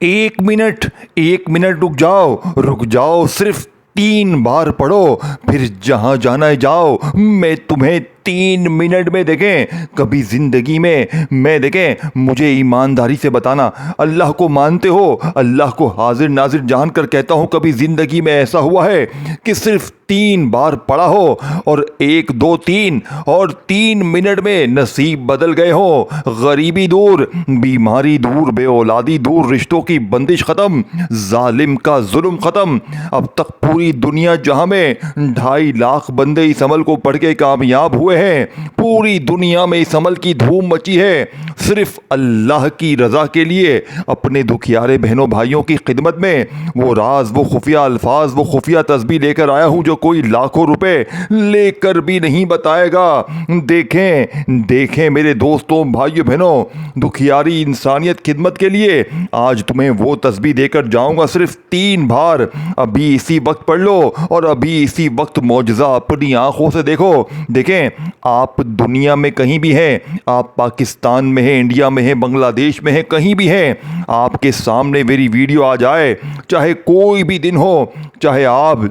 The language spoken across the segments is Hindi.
एक मिनट रुक जाओ, सिर्फ 3 बार पढ़ो, फिर जहां जाना है जाओ। मैं तुम्हें 3 मिनट में देखें कभी जिंदगी में मैं देखें, मुझे ईमानदारी से बताना, अल्लाह को मानते हो? अल्लाह को हाजिर नाजिर जान कर कहता हूं, कभी जिंदगी में ऐसा हुआ है कि सिर्फ 3 बार पढ़ा हो और 1 2 3 और 3 मिनट में नसीब बदल गए हो? गरीबी दूर, बीमारी दूर, बेऔलादी दूर, रिश्तों की बंदिश खत्म, जालिम का जुल्म खत्म। अब तक पूरी दुनिया जहां में 2.5 लाख बंदे इस अमल को पढ़ के कामयाब हुए हैं। पूरी दुनिया में इस अमल की धूम मची है। सिर्फ अल्लाह की रजा के लिए अपने दुखियारे बहनों भाइयों की खिदमत में वो राज, वो खुफिया अल्फाज, वो खुफिया तस्बीह लेकर आया हूं जो कोई लाखों रुपए लेकर भी नहीं बताएगा। देखें मेरे दोस्तों, भाइयों, बहनों, दुखियारी इंसानियत खिदमत के लिए आज तुम्हें वो तस्बीह देकर जाऊंगा, सिर्फ 3 बार। अभी इसी वक्त पढ़ लो और अभी इसी वक्त मौजज़ा अपनी आंखों से देखो। देखें, आप दुनिया में कहीं भी हैं, आप पाकिस्तान में हैं, इंडिया में हैं, बांग्लादेश में हैं, कहीं भी हैं, आपके सामने मेरी वीडियो आ जाए, चाहे कोई भी दिन हो, चाहे आप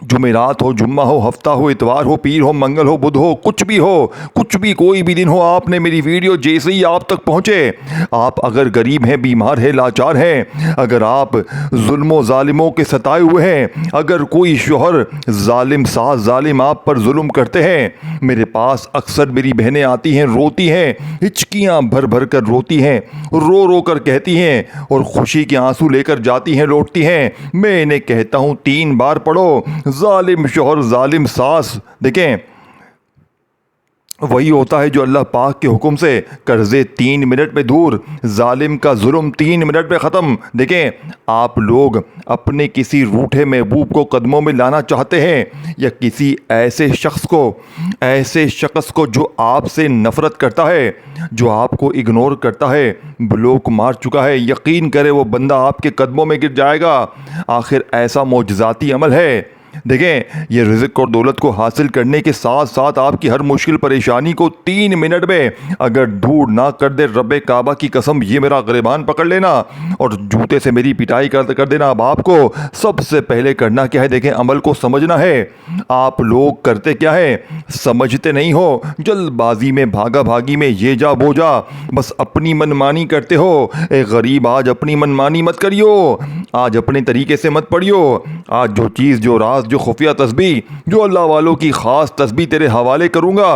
जुमेरात हो, जुम्मा हो, हफ्ता हो, इतवार हो, पीर हो, मंगल हो, बुध हो, कुछ भी कोई भी दिन हो, आपने मेरी वीडियो जैसे ही आप तक पहुंचे, आप अगर गरीब हैं, बीमार हैं, लाचार हैं, अगर आप जुल्मों जालिमों के सताए हुए हैं, अगर कोई शोहर जालिम सास जालिम आप पर जुल्म करते हैं, मेरे पास अक्सर मेरी बहनें आती हैं, रोती हैं, हिचकियां भर भर कर रोती हैं, रो रो कर कहती हैं और खुशी के आंसू लेकर जाती हैं, लौटती हैं। मैं इन्हें कहता हूं 3 बार पढ़ो। जालिम शोहर, जालिम सास, देखें, वही होता है जो अल्लाह पाक के हुक्म से कर्जे 3 मिनट में दूर, जालिम का जुल्म 3 मिनट में ख़त्म। देखें, आप लोग अपने किसी रूठे महबूब को कदमों में लाना चाहते हैं या किसी ऐसे शख्स को जो आपसे नफ़रत करता है, जो आपको इग्नोर करता है, ब्लॉक मार चुका है, यकीन करें वो बंदा आपके कदमों में गिर जाएगा। आखिर ऐसा मौजज़ाती अमल है। देखें, ये रिज़्क़ और दौलत को हासिल करने के साथ साथ आपकी हर मुश्किल परेशानी को 3 मिनट में अगर दूर ना कर दे, रब्बे काबा की कसम, ये मेरा गिरबान पकड़ लेना और जूते से मेरी पिटाई कर देना। अब आपको सबसे पहले करना क्या है? देखें, अमल को समझना है। आप लोग करते क्या है? समझते नहीं हो, जल्दबाजी में, भागा भागी में, ये जा वो जा, बस अपनी मनमानी करते हो। ए गरीब, आज अपनी मनमानी मत करियो, आज अपने तरीके से मत पढ़ियो। आज जो चीज़, जो राज, जो खुफिया तस्बीह, जो अल्लाह वालों की ख़ास तस्बीह तेरे हवाले करूँगा,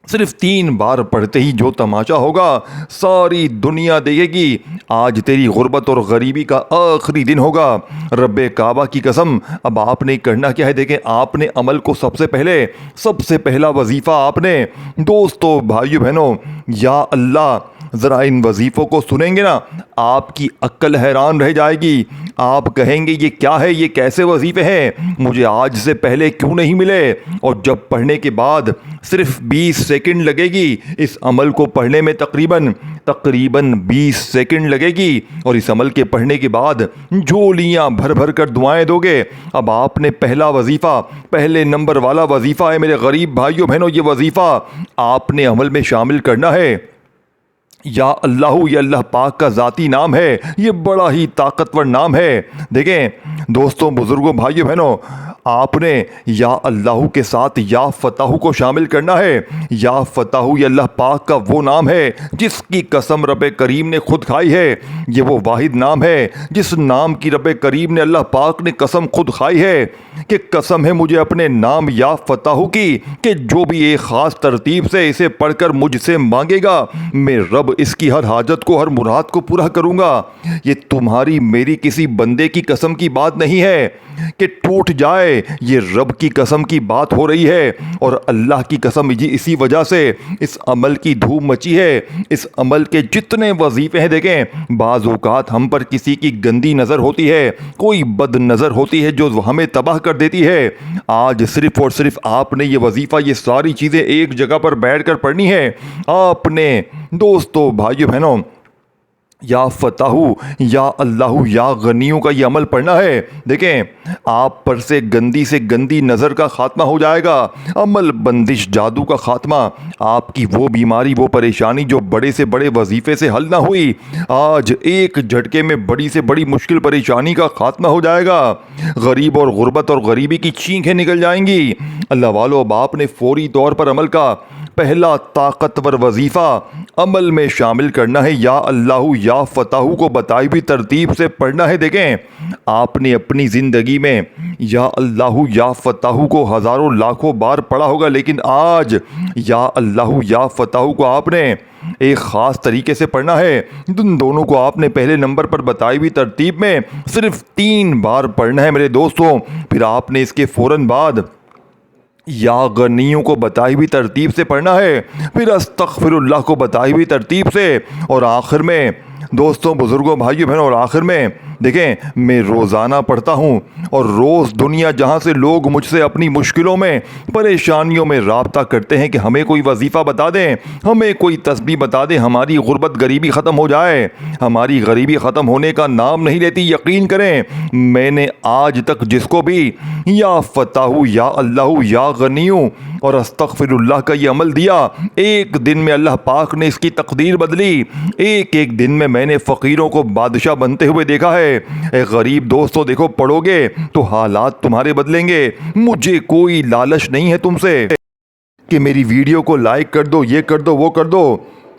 सिर्फ 3 बार पढ़ते ही जो तमाशा होगा सारी दुनिया देखेगी। आज तेरी गुर्बत और गरीबी का आखिरी दिन होगा, रब्बे काबा की कसम। अब आपने करना क्या है? देखें, आपने अमल को सबसे पहला वजीफ़ा आपने, दोस्तों, भाइयों, बहनों, या अल्लाह, ज़रा इन वजीफ़ों को सुनेंगे ना, आपकी अक्ल हैरान रह जाएगी। आप कहेंगे ये क्या है, ये कैसे वजीफ़े हैं, मुझे आज से पहले क्यों नहीं मिले? और जब पढ़ने के बाद सिर्फ 20 सेकंड लगेगी, इस अमल को पढ़ने में तकरीबन 20 सेकंड लगेगी, और इस अमल के पढ़ने के बाद झोलियाँ भर भर कर दुआएं दोगे। अब आपने पहला वजीफ़ा, पहले नंबर वाला वजीफ़ा है मेरे गरीब भाइयों बहनों, ये वजीफ़ा आपने अमल में शामिल करना है। या अल्लाह, ये अल्लाह पाक का ज़ाती नाम है, ये बड़ा ही ताकतवर नाम है। देखें दोस्तों, बुज़ुर्गों, भाइयों, बहनों, आपने या अल्लाह के साथ या फताहू को शामिल करना है। या फताहू ये अल्लाह पाक का वो नाम है जिसकी कसम रब्बे करीम ने खुद खाई है। ये वो वाहिद नाम है जिस नाम की रब्बे करीम ने, अल्लाह पाक ने कसम खुद खाई है कि कसम है मुझे अपने नाम या फताहू की कि जो भी एक ख़ास तरतीब से इसे पढ़कर मुझसे मांगेगा, मैं रब इसकी हर हाजत को, हर मुराद को पूरा करूँगा। ये तुम्हारी मेरी किसी बंदे की कसम की बात नहीं है कि टूट जाए, ये रब की कसम की बात हो रही है। और अल्लाह की कसम, इसी वजह से इस अमल की धूम मची है। इस अमल के जितने वजीफे हैं, देखें, बाज़ औक़ात हम पर किसी की गंदी नज़र होती है, कोई बद नज़र होती है जो हमें तबाह कर देती है। आज सिर्फ और सिर्फ आपने ये वजीफ़ा, ये सारी चीज़ें एक जगह पर बैठ कर पढ़नी है। आपने दोस्तों, भाइयों, बहनों, या फताहू, या अल्लाहू, या गनियों का ये अमल पढ़ना है। देखें, आप पर से गंदी नज़र का खात्मा हो जाएगा, अमल बंदिश जादू का खात्मा, आपकी वो बीमारी वो परेशानी जो बड़े से बड़े वजीफ़े से हल ना हुई, आज एक झटके में बड़ी से बड़ी मुश्किल परेशानी का खात्मा हो जाएगा। गरीब और गुर्बत और गरीबी की चीखें निकल जाएंगी। अल्लाह वालों, अब आपने फौरी तौर पर अमल का पहला ताकतवर वजीफ़ा अमल में शामिल करना है। या अल्लाहू या फताहू को बताई हुई तरतीब से पढ़ना है। देखें, आपने अपनी ज़िंदगी में या अल्लाहू या फताहू को हज़ारों लाखों बार पढ़ा होगा, लेकिन आज या अल्लाहू या फताहू को आपने एक ख़ास तरीके से पढ़ना है। इन दोनों को आपने पहले नंबर पर बताई हुई तरतीब में सिर्फ 3 बार पढ़ना है मेरे दोस्तों। फिर आपने इसके फ़ौरन बाद या गनियों को बताई हुई तरतीब से पढ़ना है, फिर अस्तगफिरुल्लाह को बताई हुई तरतीब से, और आखिर में दोस्तों, बुज़ुर्गों, भाइयों बहनों, और आखिर में देखें, मैं रोज़ाना पढ़ता हूँ और रोज़ दुनिया जहाँ से लोग मुझसे अपनी मुश्किलों में परेशानियों में राब्ता करते हैं कि हमें कोई वजीफ़ा बता दें, हमें कोई तस्बीह बता दें, हमारी गुर्बत गरीबी ख़त्म हो जाए। हमारी गरीबी ख़त्म होने का नाम नहीं लेती। यकीन करें, मैंने आज तक जिसको भी या फताहू, या अल्लाहू, या गनियों और अस्तगफिरुल्लाह का ये अमल दिया, एक दिन में अल्लाह पाक ने इसकी तकदीर बदली। एक एक दिन में मैंने फ़कीरों को बादशाह बनते हुए देखा है। ए गरीब दोस्तों, देखो, पढ़ोगे तो हालात तुम्हारे बदलेंगे। मुझे कोई लालच नहीं है तुमसे कि मेरी वीडियो को लाइक कर दो, ये कर दो, वो कर दो।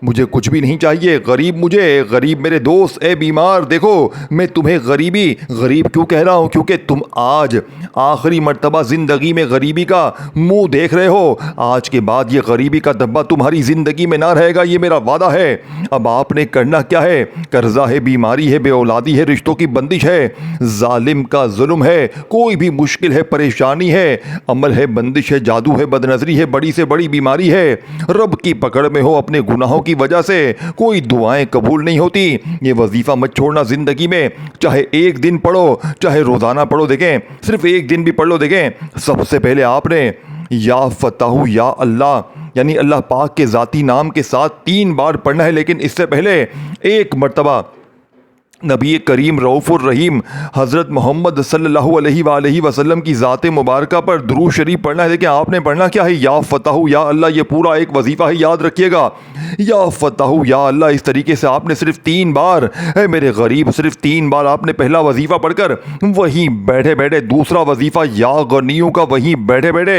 मुझे कुछ भी नहीं चाहिए। गरीब मेरे दोस्त, ए बीमार, देखो, मैं तुम्हें गरीब क्यों कह रहा हूँ? क्योंकि तुम आज आखिरी मर्तबा ज़िंदगी में गरीबी का मुंह देख रहे हो। आज के बाद ये गरीबी का धब्बा तुम्हारी ज़िंदगी में ना रहेगा, ये मेरा वादा है। अब आपने करना क्या है? कर्जा है, बीमारी है, बेऔलादी है, रिश्तों की बंदिश है, जालिम का जुल्म है, कोई भी मुश्किल है, परेशानी है, अमल है, बंदिश है, जादू है, बदनजरी है, बड़ी से बड़ी बीमारी है, रब की पकड़ में हो, अपने गुनाहों की वजह से कोई दुआएं कबूल नहीं होती। ये वजीफा मत छोड़ना ज़िंदगी में, चाहे एक दिन पढ़ो, चाहे रोज़ाना पढ़ो। देखें, सिर्फ एक दिन भी पढ़ लो। देखें, सबसे पहले आपने या फताहू या अल्लाह, यानी अल्लाह पाक के ज़ाती नाम के साथ 3 बार पढ़ना है। लेकिन इससे पहले एक मर्तबा नबी करीम रऊफ़ुर रहीम हज़रत मोहम्मद सल्लल्लाहु अलैहि वसल्लम की ज़ात मुबारक पर दुरूद शरीफ पढ़ना है। देखिए, आपने पढ़ना क्या है? या फताहू या अल्लाह, ये पूरा एक वजीफ़ा है, याद रखिएगा। या फताहू या अल्लाह, इस तरीके से आपने सिर्फ 3 बार, है मेरे गरीब, सिर्फ 3 बार आपने पहला वजीफ़ा पढ़कर वहीं बैठे बैठे दूसरा वजीफ़ा या गनियों का वहीं बैठे बैठे,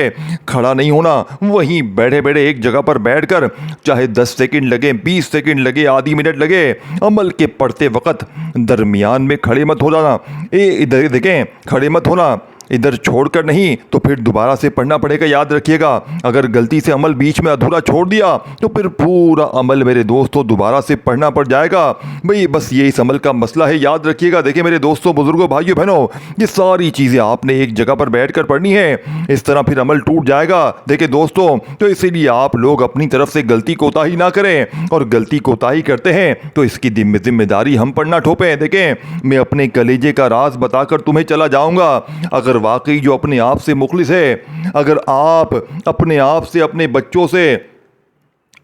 खड़ा नहीं होना, वहीं बैठे बैठे एक जगह पर बैठकर, चाहे 10 सेकंड लगे, 20 सेकंड लगे, आधी मिनट लगे, अमल के पढ़ते वक़्त दरमियान में खड़े मत हो जाना। इधर देखें, खड़े मत होना, इधर छोड़कर नहीं तो फिर दोबारा से पढ़ना पड़ेगा। याद रखिएगा, अगर गलती से अमल बीच में अधूरा छोड़ दिया तो फिर पूरा अमल मेरे दोस्तों दोबारा से पढ़ना पड़ जाएगा। भाई बस ये इस अमल का मसला है, याद रखिएगा। देखिए मेरे दोस्तों, बुजुर्गों, भाइयों बहनों, ये सारी चीज़ें आपने एक जगह पर बैठ कर पढ़नी है, इस तरह फिर अमल टूट जाएगा। देखिए दोस्तों, तो इसीलिए आप लोग अपनी तरफ से गलती कोताही ना करें, और गलती कोताही करते हैं तो इसकी जिम्मेदारी हम पर ना ठोपें। देखें, मैं अपने कलेजे का राज बताकर तुम्हें चला जाऊंगा। अगर वाकई जो अपने आप से मुखलिस है, अगर आप अपने आप से, अपने बच्चों से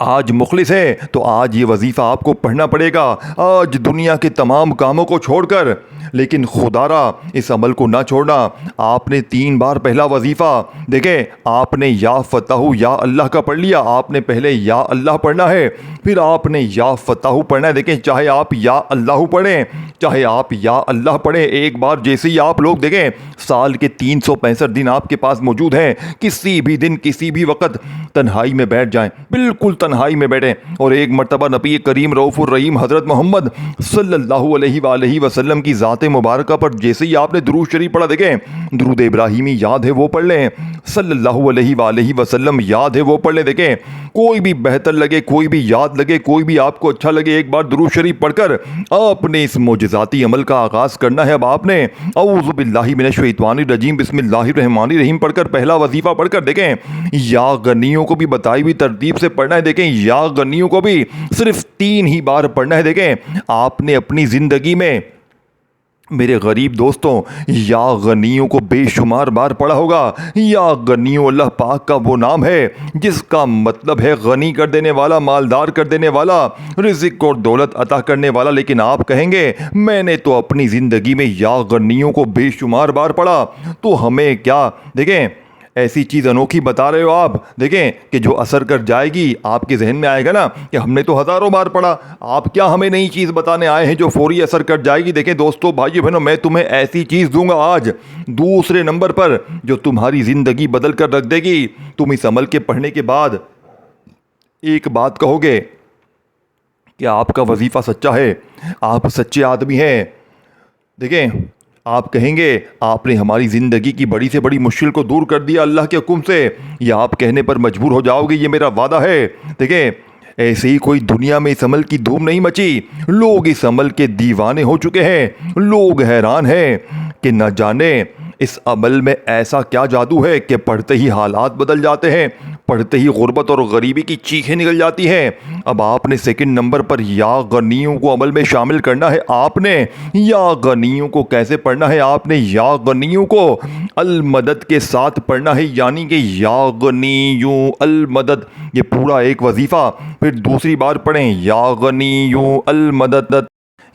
आज मुखलिस है, तो आज ये वजीफ़ा आपको पढ़ना पड़ेगा, आज दुनिया के तमाम कामों को छोड़कर। लेकिन खुदारा इस अमल को ना छोड़ना। आपने 3 बार पहला वजीफ़ा, देखें, आपने या फताहू या अल्लाह का पढ़ लिया, आपने पहले या अल्लाह पढ़ना है, फिर आपने या फताहू पढ़ना है। देखें, चाहे आप या अल्लाह पढ़ें, चाहे आप या अल्लाह पढ़ें, एक बार जैसे ही आप लोग देखें, साल के 365 दिन आपके पास मौजूद हैं, किसी भी दिन किसी भी वक्त तन्हाई में बैठ जाएं, बिल्कुल तन्हाई में बैठें, और एक मर्तबा नबी करीम रऊफ़ुर रहीम हज़रत मोहम्मद सल्लल्लाहु अलैहि वसल्लम की ज़ात मुबारक पर जैसे ही आपने दुरूद शरीफ पढ़ा, देखें, दुरूद इब्राहिमी याद है वो पढ़ लें, सल्लल्लाहु अलैहि वसल्लम याद है वो पढ़ लें। देखें, कोई भी बेहतर लगे, कोई भी याद लगे, कोई भी आपको अच्छा लगे, एक बार दुरूद शरीफ पढ़कर आपने इस मोजज़ाती अमल का आगाज़ करना है। अब आपने औज़ु बिल्लाहि मिनश शैतानिर रजीम बिस्मिल्लाहिर रहमानिर रहीम पढ़कर पहला वजीफ़ा पढ़कर, देखें, या गनियों को भी बताई हुई तरतीब से पढ़ना है। देखें, या गनियों को भी सिर्फ 3 ही बार पढ़ना है। देखें, आपने अपनी ज़िंदगी में मेरे गरीब दोस्तों, या गनियों को बेशुमार बार पढ़ा होगा। या गनियों अल्लाह पाक का वो नाम है जिसका मतलब है गनी कर देने वाला, मालदार कर देने वाला, रिज़्क़ और दौलत अता करने वाला। लेकिन आप कहेंगे मैंने तो अपनी ज़िंदगी में या गनियों को बेशुमार बार पढ़ा, तो हमें क्या। देखें, ऐसी चीज़ अनोखी बता रहे हो आप, देखें कि जो असर कर जाएगी। आपके जहन में आएगा ना कि हमने तो हज़ारों बार पढ़ा, आप क्या हमें नई चीज़ बताने आए हैं जो फौरी असर कर जाएगी। देखें दोस्तों, भाइयों बहनों, मैं तुम्हें ऐसी चीज़ दूंगा आज दूसरे नंबर पर जो तुम्हारी ज़िंदगी बदल कर रख देगी। तुम इस अमल के पढ़ने के बाद एक बात कहोगे कि आपका वजीफ़ा सच्चा है, आप सच्चे आदमी हैं। देखें, आप कहेंगे आपने हमारी ज़िंदगी की बड़ी से बड़ी मुश्किल को दूर कर दिया अल्लाह के हुक्म से। यह आप कहने पर मजबूर हो जाओगे, ये मेरा वादा है। देखें, ऐसे ही कोई दुनिया में इस अमल की धूम नहीं मची। लोग इस अमल के दीवाने हो चुके हैं। लोग हैरान हैं कि न जाने इस अमल में ऐसा क्या जादू है कि पढ़ते ही हालात बदल जाते हैं, पढ़ते ही गुर्बत और गरीबी की चीखें निकल जाती हैं। अब आपने सेकंड नंबर पर या गनियों को अमल में शामिल करना है। आपने या गनियों को कैसे पढ़ना है? आपने या गनियों को अल मदद के साथ पढ़ना है, यानी कि या गनियों अल मदद, ये पूरा एक वजीफ़ा। फिर दूसरी बार पढ़ें या गनियों अल मदद,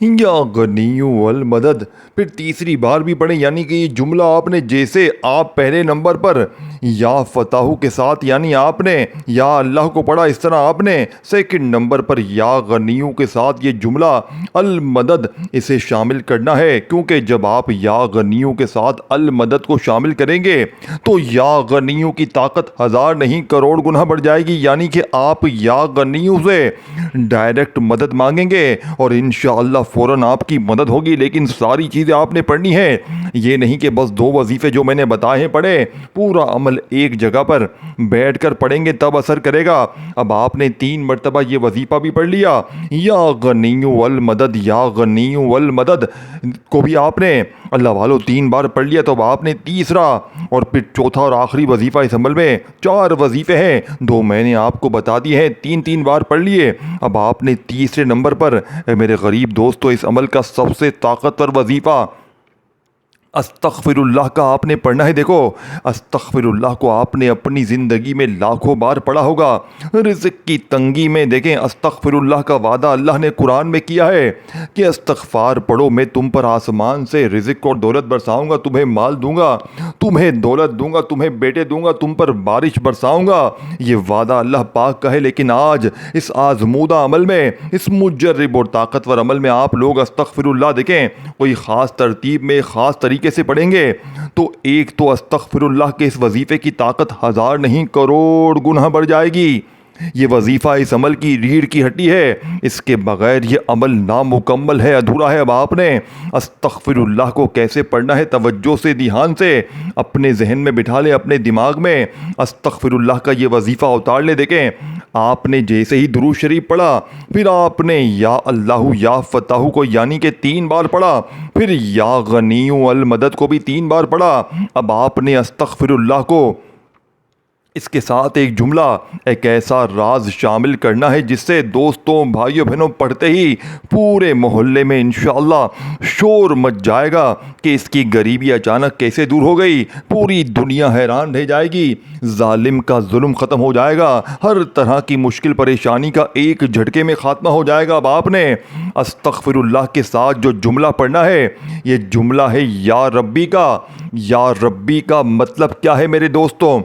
या गनियों अल मदद। फिर तीसरी बार भी पढ़ें, यानी कि ये जुमला आपने जैसे आप पहले नंबर पर या फताहू के साथ, यानी आपने या अल्लाह को पढ़ा, इस तरह आपने सेकंड नंबर पर या गनियों के साथ ये जुमला अल मदद इसे शामिल करना है। क्योंकि जब आप या गनियों के साथ अल मदद को शामिल करेंगे तो या गनियों की ताकत हज़ार नहीं करोड़ गुना बढ़ जाएगी। यानी कि आप या गनियों से डायरेक्ट मदद मांगेंगे और इंशाअल्लाह फ़ौरन आपकी मदद होगी। लेकिन सारी चीज़ें आपने पढ़नी है, ये नहीं कि बस दो वजीफ़े जो मैंने बताए हैं पढ़े। पूरा अमल एक जगह पर बैठकर पढ़ेंगे तब असर करेगा। अब आपने 3 मरतबा ये वजीफ़ा भी पढ़ लिया, या गनियों वल मदद, या गनियों वल मदद को भी आपने अल्लाह वालों 3 बार पढ़ लिया। तो अब आपने तीसरा और फिर चौथा और आखिरी वजीफ़ा, इस अमल में 4 वजीफ़े हैं, 2 मैंने आपको बता दिए हैं, 3-3 बार पढ़ लिए। अब आपने तीसरे नंबर पर मेरे गरीब दोस्तों इस अमल का सबसे ताकतवर वजीफ़ा अस्तग़फिरुल्लाह का आपने पढ़ना है। देखो, अस्तग़फिरुल्लाह को आपने अपनी ज़िंदगी में लाखों बार पढ़ा होगा। रिज़्क़ की तंगी में देखें, अस्तग़फिरुल्लाह का वादा अल्लाह ने कुरान में किया है कि इस्तग़फ़ार पढ़ो, मैं तुम पर आसमान से रिज़्क़ और दौलत बरसाऊँगा, तुम्हें माल दूँगा, तुम्हें दौलत दूँगा, तुम्हें बेटे दूँगा, तुम पर बारिश बरसाऊँगा। ये वादा अल्लाह पाक का है। लेकिन आज इस आज़मूदा अमल में, इस मुजर्रिब और ताकतवर अमल में आप लोग अस्तग़फिरुल्लाह देखें कोई ख़ास तरतीब में, ख़ास तरीके से पढ़ेंगे तो एक तो अस्तग़फिरुल्लाह के इस वजीफे की ताकत हज़ार नहीं करोड़ गुना बढ़ जाएगी। ये वजीफ़ा इस अमल की रीढ़ की हड्डी है, इसके बगैर ये अमल नामुकम्मल है, अधूरा है। अब आपने अस्तग़फिरुल्लाह को कैसे पढ़ना है, तवज्जो से, ध्यान से अपने जहन में बिठा लें, अपने दिमाग में अस्तग़फिरुल्लाह का ये वजीफ़ा उतार ले। देखें, आपने जैसे ही दुरूद शरीफ पढ़ा, फिर आपने या अल्लाहु या फताहु को यानी कि 3 बार पढ़ा, फिर या गनियु अल मदद को भी 3 बार पढ़ा। अब आपने अस्तग़फिरुल्लाह को इसके साथ एक जुमला, एक ऐसा राज शामिल करना है जिससे दोस्तों, भाइयों, बहनों पढ़ते ही पूरे मोहल्ले में इंशाअल्लाह शोर मच जाएगा कि इसकी गरीबी अचानक कैसे दूर हो गई। पूरी दुनिया हैरान रह जाएगी, जालिम का जुल्म ख़त्म हो जाएगा, हर तरह की मुश्किल परेशानी का एक झटके में ख़ात्मा हो जाएगा। अब आपने अस्तग़फिरुल्लाह के साथ जो जुमला पढ़ना है, ये जुमला है या रब्बी का। या रब्बी का मतलब क्या है मेरे दोस्तों?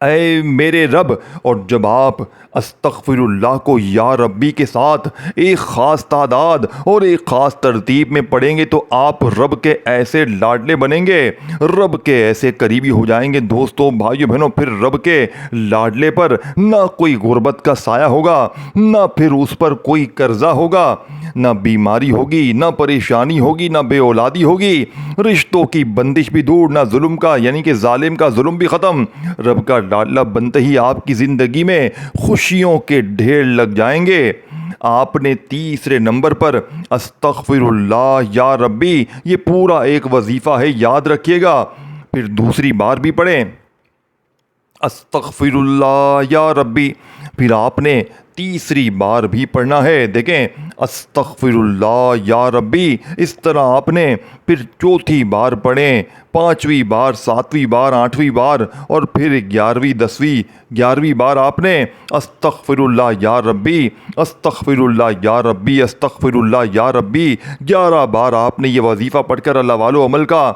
ऐ मेरे रब। और जब आप अस्तग़फिरुल्लाह को या रब्बी के साथ एक ख़ास तादाद और एक ख़ास तरतीब में पढ़ेंगे तो आप रब के ऐसे लाडले बनेंगे, रब के ऐसे करीबी हो जाएंगे दोस्तों, भाइयों, बहनों। फिर रब के लाडले पर ना कोई गुर्बत का साया होगा, ना फिर उस पर कोई कर्जा होगा, ना बीमारी होगी, ना परेशानी होगी, ना बेऔलादी होगी, रिश्तों की बंदिश भी दूर, ना जुल्म का यानी कि जालिम का जुल्म भी ख़त्म। रब का लाडला बनते ही आपकी ज़िंदगी में खुशियों के ढेर लग जाएंगे। आपने तीसरे नंबर पर अस्तग़फिरुल्लाह या रब्बी, ये पूरा एक वजीफ़ा है, याद रखिएगा। फिर दूसरी बार भी पढ़ें अस्तग़फिरुल्लाह या रब्बी, फिर आपने तीसरी बार भी पढ़ना है। देखें, अस्तगफिरुल्लाह या रब्बी, इस तरह आपने फिर चौथी बार पढ़ें, पाँचवीं बार, सातवीं बार, आठवीं बार और फिर 11वीं बार आपने अस्तगफिरुल्लाह या रब्बी, अस्तगफिरुल्लाह या रब्बी, अस्तगफिरुल्लाह या रब्बी 11 बार आपने ये वजीफ़ा पढ़कर अल्लाह वालों अमल का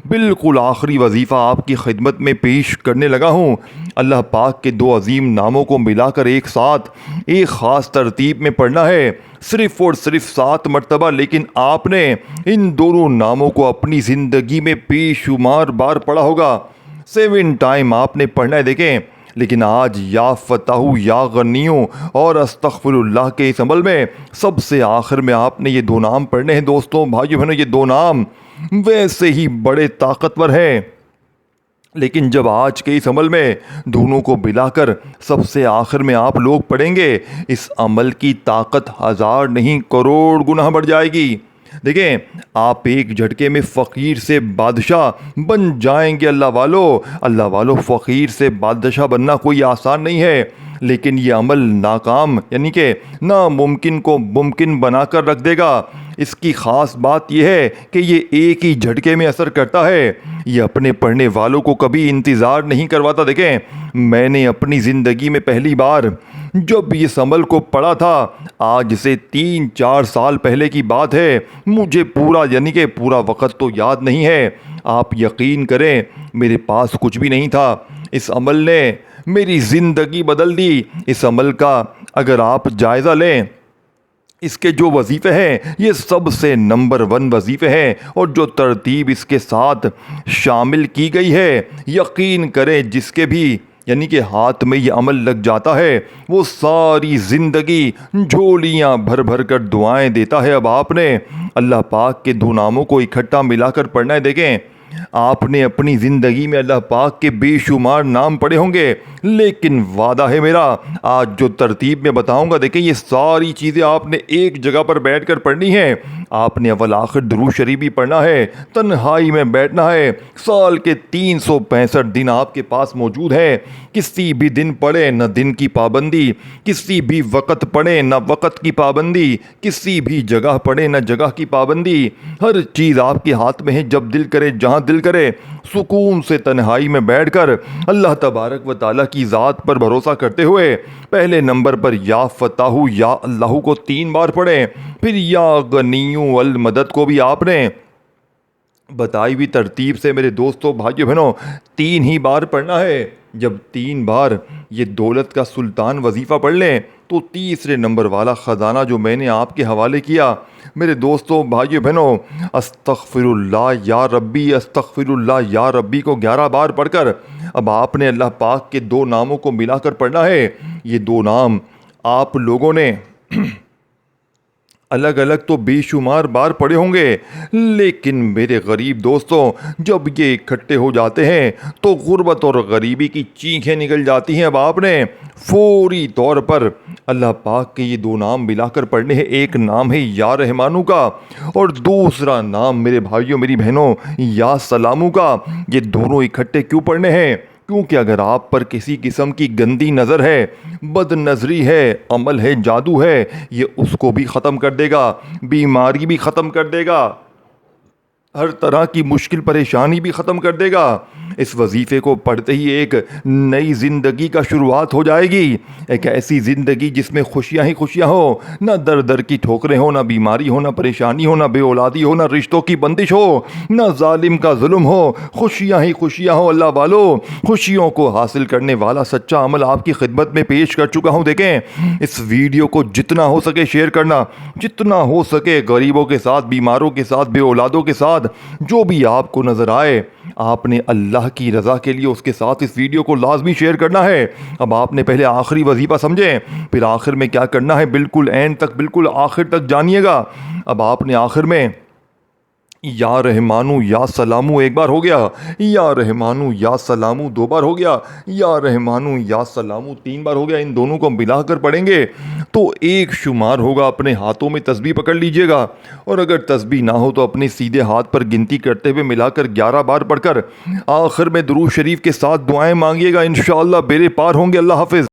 बिल्कुल आखिरी वजीफ़ा आपकी खिदमत में पेश करने लगा हूँ। अल्लाह पाक के दो अजीम नामों को मिलाकर एक साथ एक ख़ास तरतीब में पढ़ना है, सिर्फ़ और सिर्फ 7 मरतबा। लेकिन आपने इन दोनों नामों को अपनी ज़िंदगी में बेशुमार बार पढ़ा होगा। 7 टाइम आपने पढ़ना है। देखें, लेकिन आज या फ़ताहू या गनियों और अस्तगफिरुल्लाह के इस अमल में सबसे आखिर में आपने ये दो नाम पढ़ने हैं। दोस्तों, भाइयों बहनों, ये दो नाम वैसे ही बड़े ताकतवर हैं, लेकिन जब आज के इस अमल में दोनों को मिलाकर सबसे आखिर में आप लोग पढ़ेंगे, इस अमल की ताकत 1000 नहीं करोड़ गुना बढ़ जाएगी। देखें, आप एक झटके में फ़कीर से बादशाह बन जाएंगे। अल्लाह वालों, फ़कीर से बादशाह बनना कोई आसान नहीं है, लेकिन ये अमल नाकाम यानी कि नामुमकिन को मुमकिन बनाकर रख देगा। इसकी ख़ास बात यह है कि ये एक ही झटके में असर करता है। ये अपने पढ़ने वालों को कभी इंतज़ार नहीं करवाता। देखें, मैंने अपनी ज़िंदगी में पहली बार जब इस अमल को पढ़ा था, आज से 3-4 साल पहले की बात है। मुझे पूरा यानी कि पूरा वक़्त तो याद नहीं है। आप यकीन करें, मेरे पास कुछ भी नहीं था। इस अमल ने मेरी ज़िंदगी बदल दी। इस अमल का अगर आप जायज़ा लें, इसके जो वजीफ़े हैं ये सबसे नंबर 1 वजीफ़े हैं, और जो तरतीब इसके साथ शामिल की गई है, यकीन करें जिसके भी यानी कि हाथ में ये अमल लग जाता है, वो सारी ज़िंदगी झोलियाँ भर भर कर दुआएं देता है। अब आपने अल्लाह पाक के दो नामों को इकट्ठा मिलाकर पढ़ना है। देखें, आपने अपनी ज़िंदगी में अल्लाह पाक के बेशुमार नाम पढ़े होंगे, लेकिन वादा है मेरा, आज जो तरतीब में बताऊंगा, देखें, ये सारी चीज़ें आपने एक जगह पर बैठकर पढ़नी है। आपने अव्वल आखिर दुरूद शरीफ भी पढ़ना है, तन्हाई में बैठना है। साल के 365 दिन आपके पास मौजूद है। किसी भी दिन पढ़े, न दिन की पाबंदी, किसी भी वक़्त पढ़े, न वक़्त की पाबंदी, किसी भी जगह पढ़े, न जगह की पाबंदी। हर चीज़ आपके हाथ में है। जब दिल करे, जहाँ दिल करे, सुकून से तन्हाई में बैठकर अल्लाह तबारक व ताला की ज़ात पर भरोसा करते हुए पहले नंबर पर या फ़ताहू या अल्लाहू को 3 बार पढ़ें। फिर या गनियू अल मदद को भी आपने बताई हुई तरतीब से मेरे दोस्तों, भाइयों बहनों, 3 ही बार पढ़ना है। जब 3 बार ये दौलत का सुल्तान वजीफ़ा पढ़ लें, तो तीसरे नंबर वाला ख़जाना जो मैंने आपके हवाले किया, मेरे दोस्तों, भाइयों बहनों, अस्तगफिरुल्लाह या रब्बी, अस्तगफिरुल्लाह या रब्बी को 11 बार पढ़कर अब आपने अल्लाह पाक के 2 नामों को मिलाकर पढ़ना है। ये 2 नाम आप लोगों ने अलग अलग तो बेशुमार बार पढ़े होंगे, लेकिन मेरे गरीब दोस्तों, जब ये इकट्ठे हो जाते हैं तो गुर्बत और गरीबी की चीखें निकल जाती हैं। अब आपने फौरी तौर पर अल्लाह पाक के ये 2 नाम मिलाकर पढ़ने हैं। एक नाम है या रहमानू का, और दूसरा नाम मेरे भाइयों मेरी बहनों या सलामू का। ये दोनों इकट्ठे क्यों पढ़ने हैं? क्योंकि अगर आप पर किसी किस्म की गंदी नज़र है, बदनज़री है, अमल है, जादू है, ये उसको भी ख़त्म कर देगा, बीमारी भी ख़त्म कर देगा, हर तरह की मुश्किल परेशानी भी ख़त्म कर देगा। इस वजीफ़े को पढ़ते ही एक नई ज़िंदगी का शुरुआत हो जाएगी। एक ऐसी ज़िंदगी जिसमें खुशियाँ ही खुशियाँ हो, ना दर दर की ठोकरें हो, ना बीमारी हो, ना परेशानी हो, ना बेऔलादी हो, ना रिश्तों की बंदिश हो, ना जालिम का जुल्म हो, खुशियाँ ही खुशियाँ हो। अल्लाह वालों, खुशियों को हासिल करने वाला सच्चा अमल आपकी खिदमत में पेश कर चुका हूँ। देखें, इस वीडियो को जितना हो सके शेयर करना, जितना हो सके गरीबों के साथ, बीमारों के साथ, बेऔलादों के साथ, जो भी आपको नज़र आए, आपने अल्लाह की रज़ा के लिए उसके साथ इस वीडियो को लाजमी शेयर करना है। अब आपने पहले आखिरी वजीफ़ा समझें, फिर आखिर में क्या करना है, बिल्कुल एंड तक, बिल्कुल आखिर तक जानिएगा। अब आपने आखिर में या रहमानू या सलामू 1 बार हो गया, या रहमानू या सलामू 2 बार हो गया, या रहमानू या सलामू 3 बार हो गया। इन दोनों को मिलाकर पढ़ेंगे तो एक शुमार होगा। अपने हाथों में तस्बीह पकड़ लीजिएगा, और अगर तस्बीह ना हो तो अपने सीधे हाथ पर गिनती करते हुए मिलाकर 11 बार पढ़कर आखिर में दुरूद शरीफ के साथ दुआएं मांगिएगा। इंशाअल्लाह बेरे पार होंगे। अल्लाह हाफिज़।